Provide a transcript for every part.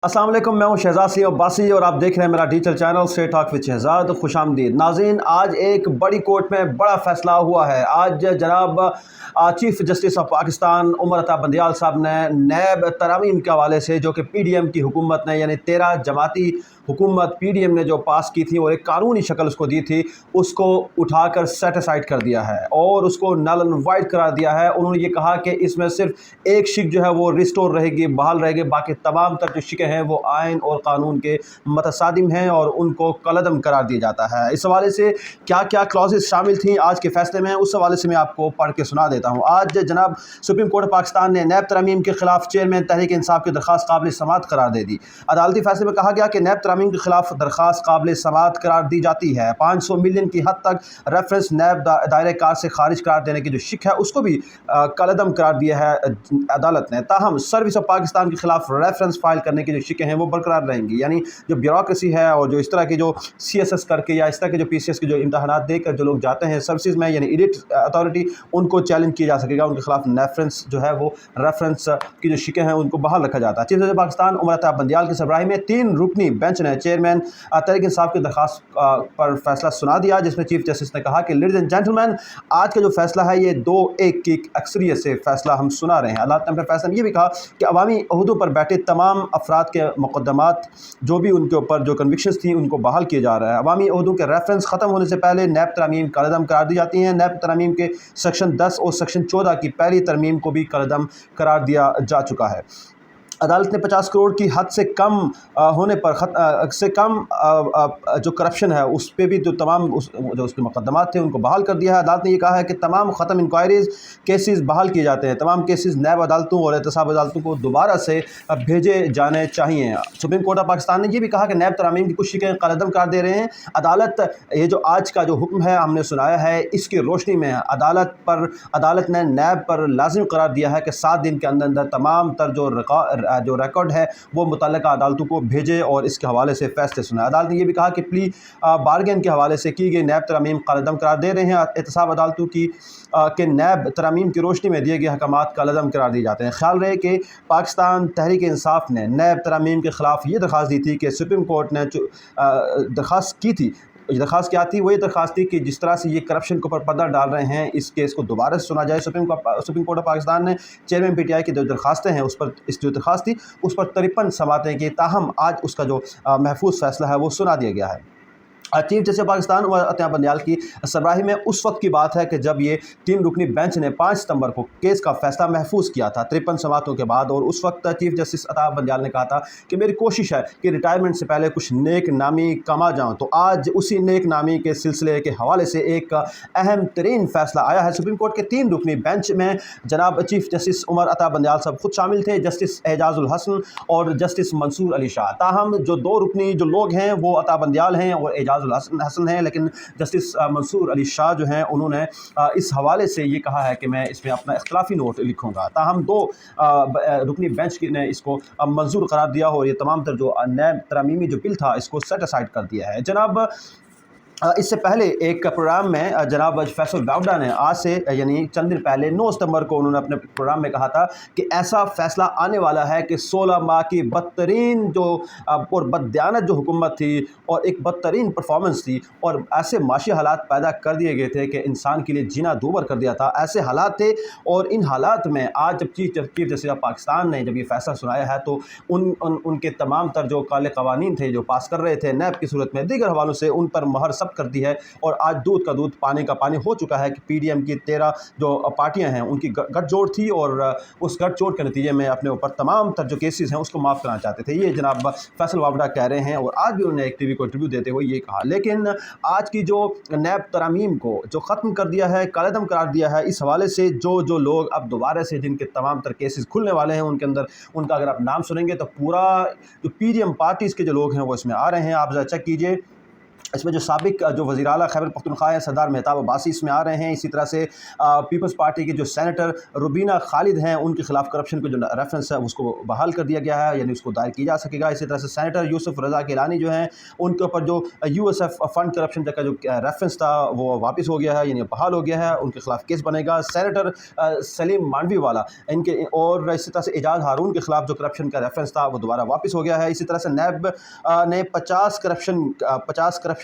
अस्सलाम वालेकुम, मैं हूं शहजाद सी अब्बासी और आप देख रहे हैं मेरा digital channel straight talk with Shahzad. खुशामदीद नाज़रीन, आज एक बड़ी कोर्ट में बड़ा फैसला हुआ है। आज जनाब chief justice of Pakistan Umar Ata Bandial साहब ने नैब तरामीम के हवाले से, जो कि PDM की हुकूमत ने, यानी 13 जमाती हुकूमत PDM ने जो पास की थी और एक कानूनी शक्ल उसको दी थी, उसको उठाकर सेटिसाइड कर दिया है और उसको नल एंड वाइड करार दिया है। उन्होंने ये कहा कि इसमें सिर्फ एक शिक जो है वो रिस्टोर रहेगी, बहाल रहेगी, बाकी तमाम तर जो शिकें हैं वो आइन और कानून के मतसादिम हैं और उनको कलअदम करार दिया जाता है। इस हवाले से क्या क्या क्लॉजेस शामिल थी आज के फैसले में, उस हवाले से मैं आपको पढ़ के सुना देता हूँ। आज जनाब सुप्रीम कोर्ट पाकिस्तान ने नैब तरामीम के खिलाफ चेयरमैन तहरीक इंसाफ की दरख्वास्त काबिल समाअत करार दे दी। अदालती फैसले में कहा गया कि नैब तरामीम के खिलाफ दरख्वास्त काबिल समाअत करार दी जाती है। 500 मिलियन की हद तक रेफरेंस नैब दायरे कार से खारिज करार देने की जो शिक है उसको भी कलअदम करार दिया है अदालत ने। ताहम सर्विस ऑफ पाकिस्तान के खिलाफ रेफरेंस फाइल करने की जो शिकें हैं वो बरकरार रहेंगी, यानी जो ब्यूरोक्रेसी है और जो इस तरह की जो CSS करके या इस तरह के जो PCS के जो इम्तहानात देकर जो लोग जाते हैं सर्विसेज में, यानी एडिट अथॉरिटी, उनको चैलेंज किया जा सकेगा। उनके खिलाफ रेफरेंस जो है वो रेफरेंस की जो शिकें हैं उनको बहाल रखा जाता है। चीफ जस्टिस पाकिस्तान उमर अता बंदियाल की सरबराही में 3 रुकनी बेंच ने चेयरमैन तहरीक इंसाफ की दरख्वास्त पर फैसला सुना दिया, जिसमें चीफ जस्टिस ने कहा कि लेडीज एंड जेंटलमैन, आज का जो फैसला है ये 2-1 की अक्सरियत से फैसला हम सुना रहे हैं। अदालत ने अपने फैसले में ये भी कहा कि अवामी ओहदों पर बैठे तमाम अफराद के मुकदमात जो भी उनके ऊपर जो कन्विक्शंस थी उनको बहाल किया जा रहा है। अवामी ओहदों के रेफरेंस ख़त्म होने से पहले नैब तरामीम कलअदम करार दी जाती हैं। नैब तरामीम के सेक्शन 10 और सेक्शन 14 की पहली तरमीम को भी कलअदम करार दिया जा चुका है। अदालत ने 50 करोड़ की हद से कम होने पर जो करप्शन है उस पर भी जो तमाम जो उसके मुकदमात थे उनको बहाल कर दिया है। अदालत ने ये कहा है कि तमाम ख़त्म इंक्वायरीज़ केसेस बहाल किए जाते हैं। तमाम केसेस नैब अदालतों और एहतसाब अदालतों को दोबारा से भेजे जाने चाहिए। सुप्रीम कोर्ट ऑफ पाकिस्तान ने ये भी कहा कि नैब तरामीम की कुछ शिकें कलअदम करार दे रहे हैं। अदालत ये जो आज का जो हुक्म है हमने सुनाया है, इसकी रोशनी में अदालत ने नैब पर लाजिम करार दिया है कि 7 दिन के अंदर अंदर तमाम तर जो रिकॉर्ड है वो मुतल्लिका अदालतों को भेजे और इसके हवाले से फैसले सुनाए। अदालत ने यह भी कहा कि प्ली बारगेन के हवाले से की गई नैब तरामीम कलअदम करार दे रहे हैं। एहतसाब अदालतों की के नैब तरामीम की रोशनी में दिए गए अहकामात कलअदम करार दिए जाते हैं। ख्याल रहे कि पाकिस्तान तहरीक इंसाफ ने नैब तरामीम के ख़िलाफ़ ये दरख्वास्त दी थी कि सुप्रीम कोर्ट ने दरख्वास्त की थी। दरख्वास्त क्या थी? वही दरख्वास्त थी कि जिस तरह से ये करप्शन के ऊपर पर्दा डाल रहे हैं, इस केस को दोबारा से सुना जाए। सुप्रीम कोर्ट ऑफ पाकिस्तान ने चेयरमैन PTI की जो दरख्वास्तें हैं उस पर जो दरख्वास्त थी उस पर 53 समातें की, ताहम आज उसका जो महफूज फैसला है वो सुना दिया गया है। चीफ जस्टिस पाकिस्तान उमर अता बंदियाल की सरबराही में उस वक्त की बात है कि जब ये 3 रुकनी बेंच ने 5 सितंबर को केस का फैसला महफूज किया था 53 समातों के बाद, और उस वक्त चीफ जस्टिस अता बंदियाल ने कहा था कि मेरी कोशिश है कि रिटायरमेंट से पहले कुछ नेक नामी कमा जाऊँ। तो आज उसी नेक नामी के सिलसिले के हवाले से एक अहम तरीन फैसला आया है। सुप्रीम कोर्ट के 3 रुकनी बेंच में जनाब चीफ जस्टिस उमर अता बंदियाल साहब खुद शामिल थे, जस्टिस एजाजुल हसन और जस्टिस मंसूर अली शाह। ताहम जो 2 रुकनी जो लोग हैं वो अता बंदियाल हैं और एजाजुल हसन है, लेकिन जस्टिस मंसूर अली शाह जो हैं उन्होंने इस हवाले से ये कहा है कि मैं इसमें अपना इख्तलाफी नोट लिखूंगा। ताहम 2 रुकनी बेंच ने इसको मंजूर करार दिया और ये तमाम तर जो नैब तरामीमी जो बिल था इसको सेट असाइड कर दिया है। जनाब इससे पहले एक प्रोग्राम में जनाब फैसल बावडा ने आज से यानी चंद दिन पहले 9 सितंबर को उन्होंने अपने प्रोग्राम में कहा था कि ऐसा फैसला आने वाला है कि 16 माह की बदतरीन जो और बददियानत जो हुकूमत थी और एक बदतरीन परफॉर्मेंस थी और ऐसे माशी हालात पैदा कर दिए गए थे कि इंसान के लिए जीना दूभर कर दिया था, ऐसे हालात थे। और इन हालात में आज जब चीफ जस्टिस ऑफ पाकिस्तान ने जब ये फैसला सुनाया है तो उनके तमाम तर जो काले कवानीन थे जो पास कर रहे थे नैब की सूरत में, दीगर हवालों से उन पर महर सब कर दी है। और आज दूध का दूध पानी का पानी हो चुका है कि PDM की 13 जो पार्टियां हैं उनकी गठजोड़ थी और उस गठजोड़ के नतीजे में अपने ऊपर तमाम तर जो केसेस हैं उसको माफ़ कराना चाहते थे। ये जनाब फैसल बावडा कह रहे हैं और आज भी उन्होंने एक TV को इंटरव्यू देते हुए ये कहा। लेकिन आज की जो नैब तरामीम को जो ख़त्म कर दिया है, कलअदम करार दिया है, इस हवाले से जो लोग अब दोबारा से जिनके तमाम तर केसेस खुलने वाले हैं उनके अंदर उनका अगर आप नाम सुनेंगे तो पूरा जो PDM पार्टीज़ के जो लोग हैं वो इसमें आ रहे हैं। आप ज़रा चेक कीजिए इसमें जो साबिक जो वज़ीर आला खैबर पख्तूनख्वा है सरदार मेहताब अब्बासी इसमें आ रहे हैं। इसी तरह से पीपल्स पार्टी के जो सेनेटर रुबीना खालिद हैं उनके खिलाफ करप्शन का जो रेफरेंस है उसको बहाल कर दिया गया है, यानी उसको दायर किया जा सकेगा। इसी तरह से सेनेटर यूसुफ रज़ा गिलानी जो हैं उनके ऊपर जो यूएसएफ फंड करप्शन का जो रेफरेंस था वो वापस हो गया है, यानी बहाल हो गया है, उनके खिलाफ केस बनेगा। सेनेटर सलीम मांडवी वाला इनके और इसी तरह से एजाज हारून के खिलाफ जो करप्शन का रेफरेंस था वो दोबारा वापस हो गया है। इसी तरह से नैब ने 50 करप्शन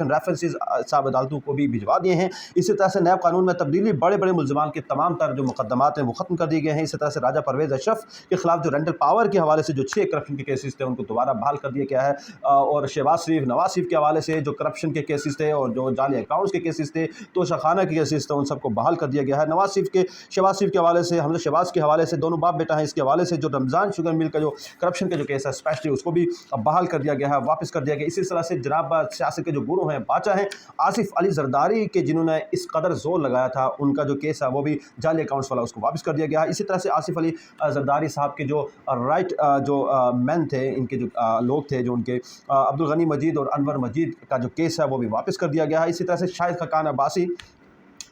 रेफरेंसेस साहब अदालतों को भी भिजवा दिए हैं। इसी तरह से नैब कानून में तब्दीली, बड़े बड़े मुलजमान के तमाम तर जो मुकदमात हैं वो ख़त्म कर दिए गए हैं। इसी तरह से राजा परवेज़ अशरफ के खिलाफ जो रेंटल पावर के हवाले से जो 6 करप्शन के केसेस थे उनको दोबारा बहाल कर दिया गया है। और शहबाज शरीफ, नवाज शरीफ के हवाले से जो करप्शन के केसेस थे और जो जाली अकाउंट्स के केसेस थे, तोशाखाना के केसेस थे, उन सबको बहाल कर दिया गया है। शहबाज शरीफ के हवाले से, हमजा शहबाज के हवाले से, दोनों बाप बेटा हैं, इसके हवाले से जो रमज़ान शुगर मिल का जो करप्शन का जो केस है स्पेशली उसको भी बहाल कर दिया गया है, वापस कर दिया गया। इसी तरह से जनाब सियासत के जो गुरु हैं, बादशाह हैं, आसिफ अली जरदारी के जिन्होंने इस कदर जोर लगाया था, उनका जो केस है वो भी जाली अकाउंट्स वाला उसको वापस कर दिया गया है। इसी तरह से आसिफ अली जरदारी साहब के जो राइट जो मैन थे, इनके जो लोग थे, जो उनके अब्दुल गनी मजीद और अनवर मजीद का जो केस है वो भी वापस कर दिया गया है। इसी तरह से शाहिद खकान अब्बासी,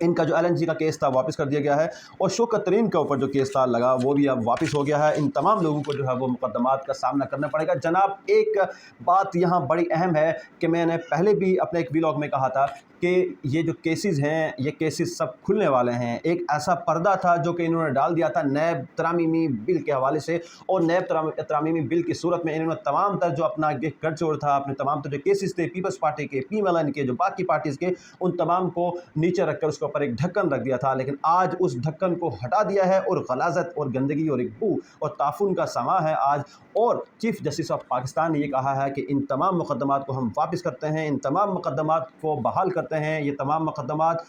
इनका जो LNG का केस था वापस कर दिया गया है। और शौकत तरीन के ऊपर जो केस था लगा वो भी अब वापस हो गया है। इन तमाम लोगों को जो है वो मुकदमात का सामना करना पड़ेगा। जनाब एक बात यहाँ बड़ी अहम है कि मैंने पहले भी अपने एक व्लॉग में कहा था कि ये जो केसेस हैं ये केसेस सब खुलने वाले हैं। एक ऐसा पर्दा था जो कि इन्होंने डाल दिया था नैब तरामीमी बिल के हवाले से, और नैब तरामीमी बिल की सूरत में इन्होंने तमाम तर जो अपना गठजोड़ था, अपने तमाम तर जो केसेस थे पीपल्स पार्टी के, PMLN के, जो बाकी पार्टीज़ के, उन तमाम को नीचे रखकर उसके ऊपर एक ढक्कन रख दिया था। लेकिन आज उस ढक्कन को हटा दिया है और गलाजत और गंदगी और एक बू और ताफुन का समा है आज। और चीफ जस्टिस ऑफ पाकिस्तान ने ये कहा है कि इन तमाम मुकदमात को हम वापस करते हैं, इन तमाम मुकदमात को बहाल करते हैं। ये तमाम मुकदमात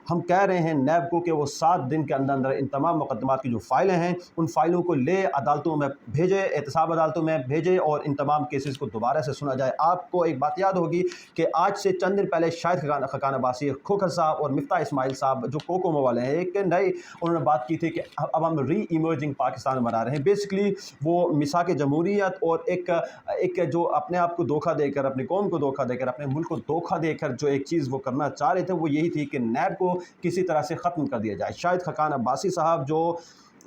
हम कह रहे हैं नैब को कि वो 7 दिन के अंदर अंदर इन तमाम मुकदमात की जो फ़ाइलें हैं उन फ़ाइलों को ले अदालतों में भेजे, एहतसाब अदालतों में भेजे और इन तमाम केसेस को दोबारा से सुना जाए। आपको एक बात याद होगी कि आज से चंद दिन पहले शाहिद खकान अब्बासी, खोखर साहब और मिफ्ता इस्माइल साहब जो कोकोमो वाले हैं, एक नए उन्होंने बात की थी कि अब हम री इमर्जिंग पाकिस्तान बना रहे हैं। बेसिकली वो मिसाक जमहूरियत और एक जो अपने आप को धोखा देकर, अपनी कौम को धोखा देकर, अपने मुल्क को धोखा देकर जो एक चीज़ वो करना चाह रहे थे वो यही थी कि नैब को किसी तरह से ख़त्म कर दिया जाए। शाहिद खकान अब्बासी साहब जो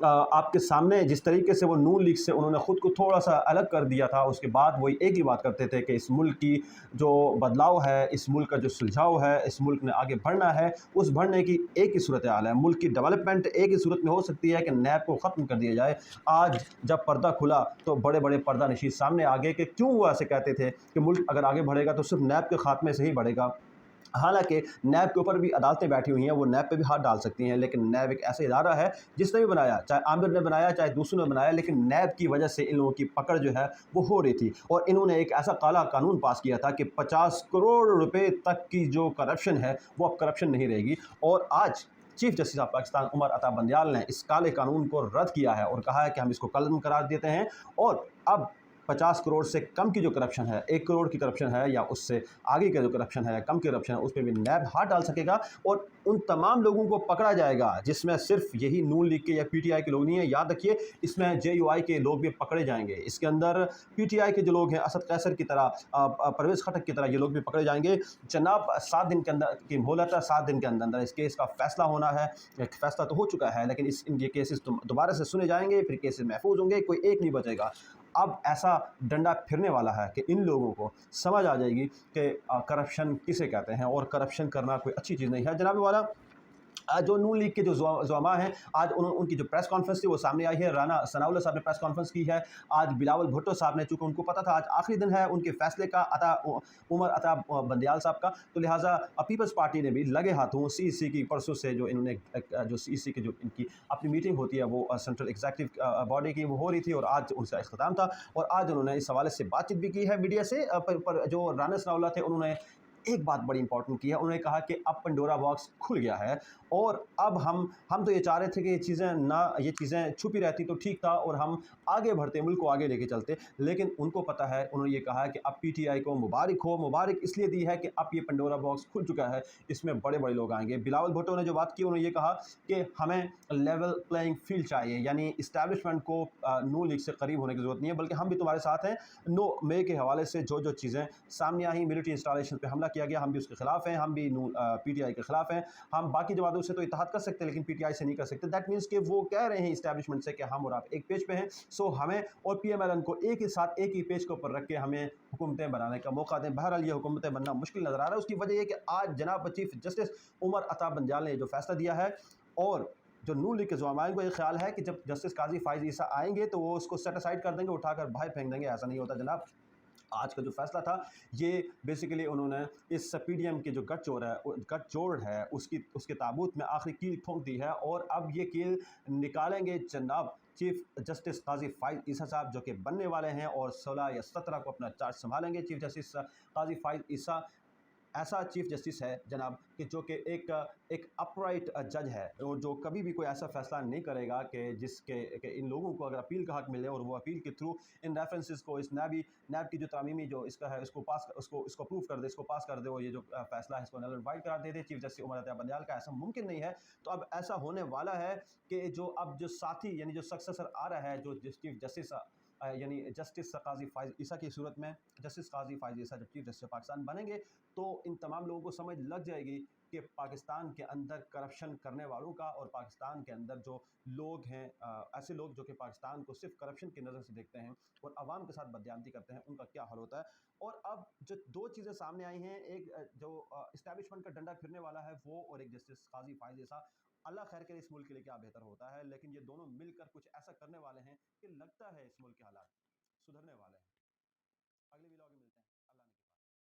आपके सामने जिस तरीके से वो नून लीग से उन्होंने ख़ुद को थोड़ा सा अलग कर दिया था, उसके बाद वो एक ही बात करते थे कि इस मुल्क की जो बदलाव है, इस मुल्क का जो सुलझाव है, इस मुल्क ने आगे बढ़ना है, उस बढ़ने की एक ही सूरत हाल है, मुल्क की डेवलपमेंट एक ही सूरत में हो सकती है कि नैब को ख़त्म कर दिया जाए। आज जब पर्दा खुला तो बड़े बड़े पर्दा नशीद सामने आ गए कि क्यों वो ऐसे कहते थे कि मुल्क अगर आगे बढ़ेगा तो सिर्फ नैब के ख़ात्मे से ही बढ़ेगा। हालांकि नैब के ऊपर भी अदालतें बैठी हुई हैं, वो नैब पे भी हाथ डाल सकती हैं, लेकिन नैब एक ऐसा इदारा है जिसने भी बनाया, चाहे आमिर ने बनाया चाहे दूसरों ने बनाया, लेकिन नैब की वजह से इन लोगों की पकड़ जो है वो हो रही थी। और इन्होंने एक ऐसा काला कानून पास किया था कि 50 करोड़ रुपए तक की जो करप्शन है वो अब करप्शन नहीं रहेगी। और आज chief justice of Pakistan Umar Ata Bandial ने इस काले कानून को रद्द किया है और कहा है कि हम इसको कलम करार देते हैं और अब 50 करोड़ से कम की जो करप्शन है, 1 करोड़ की करप्शन है या उससे आगे का जो करप्शन है, कम की करप्शन है, उस पर भी नैब हाथ डाल सकेगा और उन तमाम लोगों को पकड़ा जाएगा जिसमें सिर्फ यही नून लीग के या PTI के लोग नहीं हैं। याद रखिए इसमें JUI के लोग भी पकड़े जाएंगे। इसके अंदर PTI के जो लोग हैं, असद कैसर की तरह, परवेज़ खटक की तरह, ये लोग भी पकड़े जाएंगे। जनाब 7 दिन के अंदर की मोहलत है, 7 दिन के अंदर अंदर इस केस का फैसला होना है। एक फैसला तो हो चुका है लेकिन ये केसेस दोबारा से सुने जाएंगे, फिर केसेस महफूज होंगे, कोई एक नहीं बचेगा। अब ऐसा डंडा फिरने वाला है कि इन लोगों को समझ आ जाएगी कि करप्शन किसे कहते हैं और करप्शन करना कोई अच्छी चीज़ नहीं है। जनाब वाला जो नून लीग के जो ज़ुआमा हैं, आज उनकी जो प्रेस कॉन्फ्रेंस थी वो सामने आई है। राना सनाउल्लाह साहब ने प्रेस कॉन्फ्रेंस की है। आज बिलावल भुट्टो साहब ने, चूँकि उनको पता था आज आखिरी दिन है उनके फैसले का, उमर अता बंदियाल साहब का, तो लिहाजा पीपल्स पार्टी ने भी लगे हाथों CEC की परसों से जो इन्होंने जो CEC की जो इनकी अपनी मीटिंग होती है वो सेंट्रल एग्जीक्यूटिव बॉडी की वो हो रही थी और आज उनका इख्तिताम था और आज उन्होंने इस हवाले से बातचीत भी की है मीडिया से। पर जो राना सनाउल्लाह थे उन्होंने एक बात बड़ी इंपॉर्टेंट की है। उन्होंने कहा कि अब पंडोरा बॉक्स खुल गया है और अब हम तो ये चाह रहे थे कि ये चीज़ें छुपी रहती तो ठीक था और हम आगे बढ़ते, मुल्क को आगे लेके चलते, लेकिन उनको पता है, उन्होंने ये कहा है कि अब PTI को मुबारक इसलिए दी है कि अब ये पंडोरा बॉक्स खुल चुका है, इसमें बड़े बड़े लोग आएंगे। बिलावल भुट्टो ने जो बात की उन्होंने ये कहा कि हमें लेवल प्लेइंग फील्ड चाहिए, यानी इस्टेब्लिशमेंट को नून लीग से करीब होने की ज़रूरत नहीं है, बल्कि हम भी तुम्हारे साथ हैं। 9 मई के हवाले से जो चीज़ें सामने आई, मिलिट्री इंस्टॉलेशन पर हमला किया गया, हम भी उसके खिलाफ हैं, हम भी PTI के खिलाफ हैं। हम बाकी जमातों से तो इत्तेहाद कर सकते हैं लेकिन PTI से नहीं कर सकते। दैट मीन्स कि वो कह रहे हैं इस्टेब्लिशमेंट से कि हम और आप एक पेज पे हैं, सो हमें और PMLN को एक ही साथ एक ही पेज के ऊपर रख के हमें हुकूमतें बनाने का मौका दें। बहरहाल ये हुकूमतें बनना मुश्किल नज़र आ रहा है। उसकी वजह ये कि आज जनाब चीफ जस्टिस उमर अता बंदियाल ने जो फैसला दिया है, और जो नून लीग के ज़ुआमाइन को ये ख्याल है कि जब जस्टिस काजी फ़ाइज़ ईसा आएंगे तो वो उसको सेट असाइड कर देंगे, उठाकर बाहर फेंक देंगे। ऐसा नहीं होता जनाब। आज का जो फैसला था ये बेसिकली उन्होंने इस PDM के जो गठजोड़ है उसके ताबूत में आखिरी कील ठोंक दी है, और अब ये कील निकालेंगे जनाब चीफ जस्टिस काजी फ़ाइज़ ईसा साहब, जो कि बनने वाले हैं और 16 या 17 को अपना चार्ज संभालेंगे। चीफ जस्टिस काजी फ़ाइज़ ईसा ऐसा चीफ जस्टिस है जनाब कि जो कि एक अपराइट जज है, और जो कभी भी कोई ऐसा फैसला नहीं करेगा कि इन लोगों को अगर अपील का हक मिले और वो अपील के थ्रू इन रेफरेंसेस को इस नैब की जो तरामीमी जो इसका है इसको अप्रूव कर दे, इसको पास कर दे, और ये जो फैसला है इसको नल एंड वाइड करार दे दे चीफ जस्टिस उमर अता बंदियाल का। ऐसा मुमकिन नहीं है। तो अब ऐसा होने वाला है कि जो साथी यानी जो सक्सेसर आ रहा है, जो चीफ जस्टिस यानी जस्टिस काजी फ़ाइज़ ईसा की सूरत में जस्टिस काजी फ़ाइज़ ईसा जब चीफ जस्टिस पाकिस्तान बनेंगे तो इन तमाम लोगों को समझ लग जाएगी कि पाकिस्तान के अंदर करप्शन करने वालों का, और पाकिस्तान के अंदर जो लोग हैं ऐसे लोग जो कि पाकिस्तान को सिर्फ करप्शन की नज़र से देखते हैं और आवाम के साथ बदयानती करते हैं, उनका क्या हाल होता है। और अब जो दो चीज़ें सामने आई हैं, एक जो इस्टेब्लिशमेंट का डंडा फिरने वाला है वो, और एक जस्टिस काजी फ़ाइज़ ईसा। अल्लाह खैर करे इस मुल्क के लिए क्या बेहतर होता है, लेकिन ये दोनों मिलकर कुछ ऐसा करने वाले हैं कि लगता है इस मुल्क के हालात सुधरने वाले हैं। अगले व्लॉग में मिलते हैं।